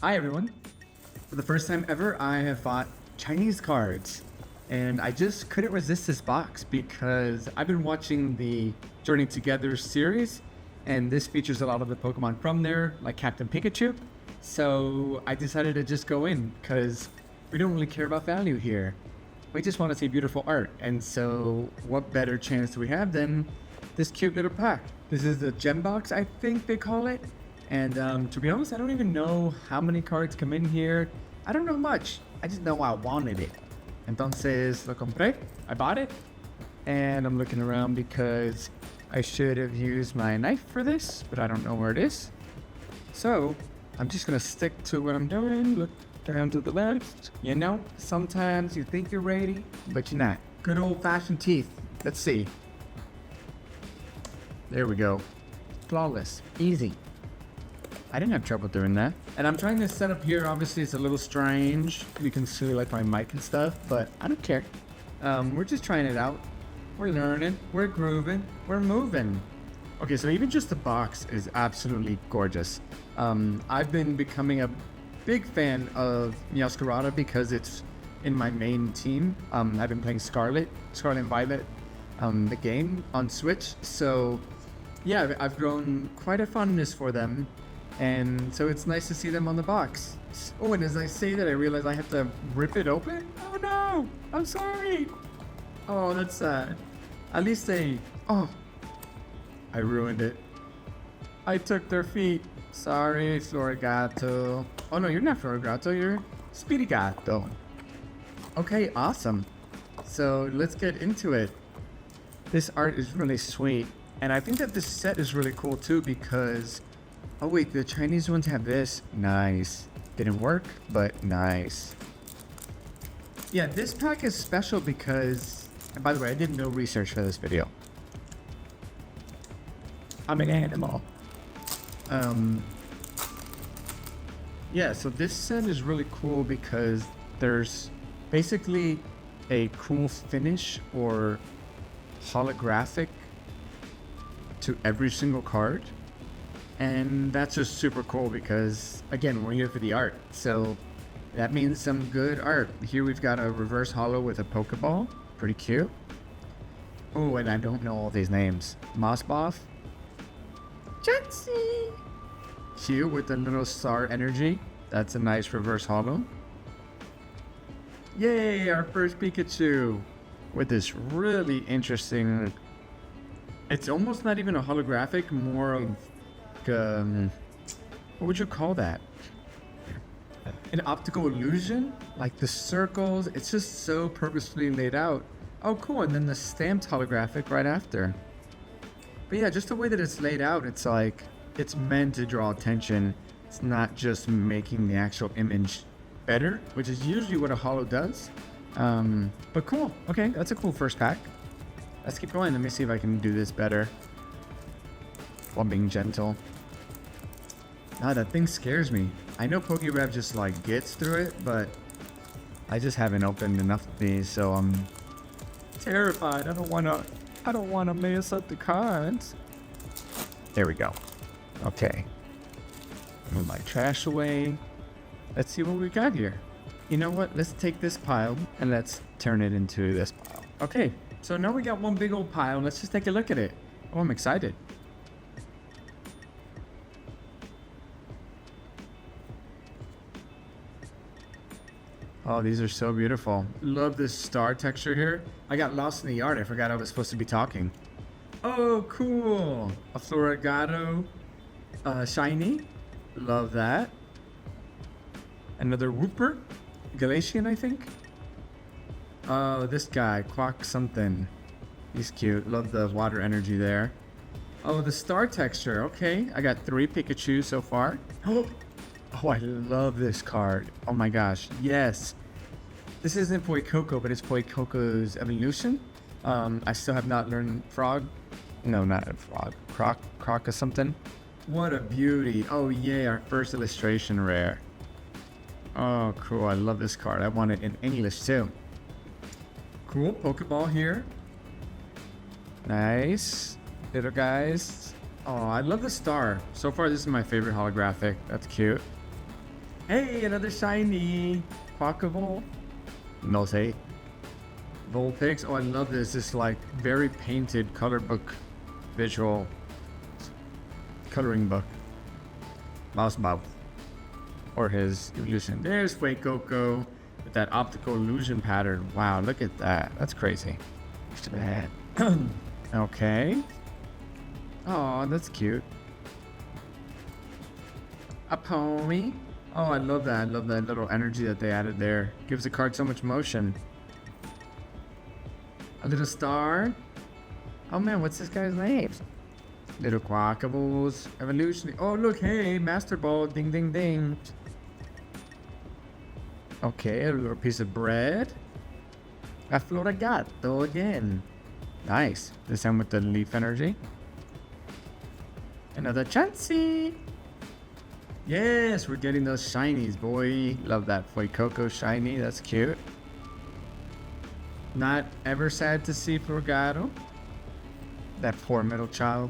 Hi everyone. For the first time ever, I have bought Chinese cards. And I just couldn't resist this box because I've been watching the Journey Together series, and this features a lot of the Pokemon from there, like Captain Pikachu. So I decided to just go in because we don't really care about value here. We just want to see beautiful art. And so what better chance do we have than this cute little pack? This is the Gem Box, I think they call it. And to be honest, I don't even know how many cards come in here. I don't know much. I just know I wanted it. Entonces lo compré. I bought it. And I'm looking around because I should have used my knife for this, but I don't know where it is. So I'm just gonna stick to what I'm doing. Look down to the left. You know, sometimes you think you're ready, but you're not. Good old-fashioned teeth. Let's see. There we go. Flawless. Easy. I didn't have trouble doing that. And I'm trying to set up here. Obviously, it's a little strange. You can see like my mic and stuff, but I don't care. We're just trying it out. We're learning. We're grooving. We're moving. Okay, so even just the box is absolutely gorgeous. I've been becoming a big fan of Meowscarada because it's in my main team. I've been playing Scarlet and Violet, the game on Switch. So yeah, I've grown quite a fondness for them. And so it's nice to see them on the box. Oh, and as I say that, I realize I have to rip it open. Oh no, I'm sorry. Oh, that's sad. At least oh, I ruined it. I took their feet. Sorry, Florigato. Oh no, you're not Florigato, you're Spirigato. Okay, awesome. So let's get into it. This art is really sweet. And I think that this set is really cool too because oh wait, the Chinese ones have this. Nice. Didn't work, but nice. Yeah, this pack is special because, and by the way, I did no research for this video. I'm an animal. Yeah, so this set is really cool because there's basically a cool finish or holographic to every single card. And that's just super cool because, again, we're here for the art. So that means some good art. Here we've got a reverse holo with a Pokeball. Pretty cute. Oh, and I don't know all these names. Mossboff. Jetsi. Cute with the little star energy. That's a nice reverse holo. Yay, our first Pikachu. With this really interesting... It's almost not even a holographic, more of... what would you call that? An optical illusion? Like the circles, it's just so purposefully laid out. Oh cool, and then the stamped holographic right after. But yeah, just the way that it's laid out, it's like, it's meant to draw attention. It's not just making the actual image better, which is usually what a holo does. But cool, okay, that's a cool first pack. Let's keep going, let me see if I can do this better. While being gentle. Ah, that thing scares me. I know PokeRev just like gets through it, but I just haven't opened enough of these, so I'm terrified. I don't wanna mess up the cards. There we go. Okay. Move my trash away. Let's see what we got here. You know what? Let's take this pile and let's turn it into this pile. Okay, so now we got one big old pile. Let's just take a look at it. Oh, I'm excited. Oh, these are so beautiful. Love this star texture here. I got lost in the art. I forgot I was supposed to be talking. Oh, cool. A Florigato shiny. Love that. Another Wooper. Galatian, I think. Oh, this guy. Quack something. He's cute. Love the water energy there. Oh, the star texture. Okay. I got 3 Pikachu so far. Oh, I love this card. Oh my gosh, yes. This isn't Poikoko, but it's Poikoko's evolution. I still have not learned Frog. No, not a Frog. Croc or something. What a beauty. Oh yay, our first illustration rare. Oh, cool, I love this card. I want it in English too. Cool, Pokeball here. Nice. Little guys. Oh, I love the star. So far, this is my favorite holographic. That's cute. Hey, another shiny Pokeball. No say. Vulpix. Oh, I love this. This like very painted color book visual coloring book. Mouse mouth. Or his illusion. There's Fuecoco with that optical illusion pattern. Wow, look at that. That's crazy. Okay. Oh, that's cute. A pony. Oh, I love that. I love that little energy that they added there. Gives the card so much motion. A little star. Oh man, what's this guy's name? Little Quackables. Evolution. Oh, look, hey, Master Ball. Ding, ding, ding. Okay, a little piece of bread. A Florigato again. Nice. This time with the leaf energy. Another Chansey. Yes, we're getting those shinies, boy. Love that Fuecoco shiny. That's cute. Not ever sad to see Florigato. That poor middle child.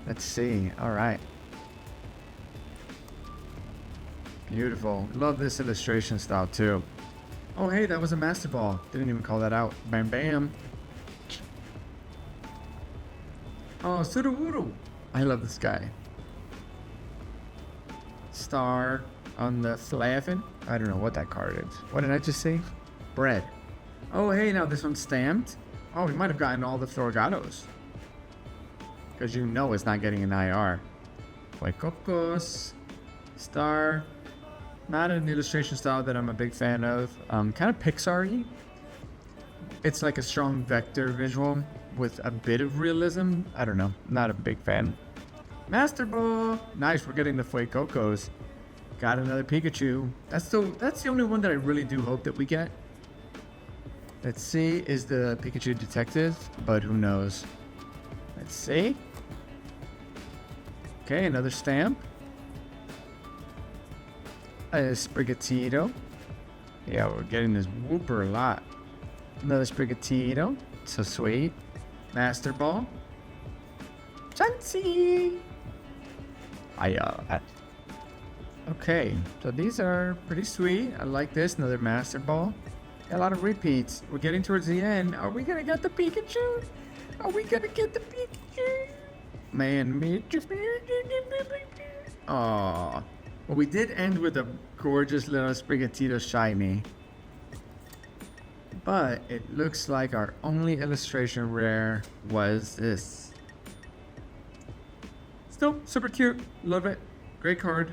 Let's see. All right. Beautiful. Love this illustration style too. Oh, hey, that was a Master Ball. Didn't even call that out. Bam, bam. Oh, Sudowoodo. I love this guy. Star on the Flavin. I don't know what that card is. What did I just say? Bread. Oh, hey, now this one's stamped. Oh, we might have gotten all the Florigatos. Because you know it's not getting an IR. Fuecocos. Star. Not an illustration style that I'm a big fan of. Kind of Pixar-y. It's like a strong vector visual with a bit of realism. I don't know. Not a big fan. Master Ball. Nice, we're getting the Fuecocos. Got another Pikachu. That's the only one that I really do hope that we get. Let's see, is the Pikachu detective? But who knows? Let's see. Okay, another stamp. A Sprigatito. Yeah, we're getting this Wooper a lot. Another Sprigatito. So sweet. Master Ball. Chansey. Okay, so these are pretty sweet. I like this. Another Master Ball. A lot of repeats. We're getting towards the end. Are we gonna get the Pikachu? Are we gonna get the Pikachu? Man, me. Aww. Well, we did end with a gorgeous little Sprigatito shiny. But it looks like our only illustration rare was this. Still super cute. Love it. Great card.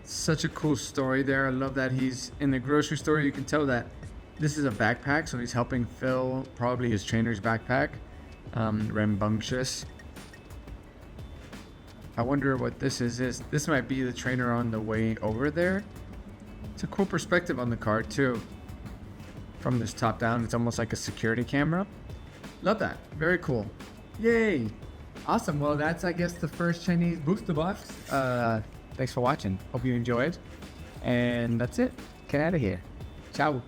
Such a cool story there. I love that he's in the grocery store. You can tell that this is a backpack, so he's helping fill probably his trainer's backpack. Rambunctious. I wonder what this is. This might be the trainer on the way over there. It's a cool perspective on the card too. From this top down, it's almost like a security camera. Love that. Very cool. Yay. Awesome. Well, that's, I guess, the first Chinese booster box. Thanks for watching. Hope you enjoyed. And that's it. Get out of here. Ciao.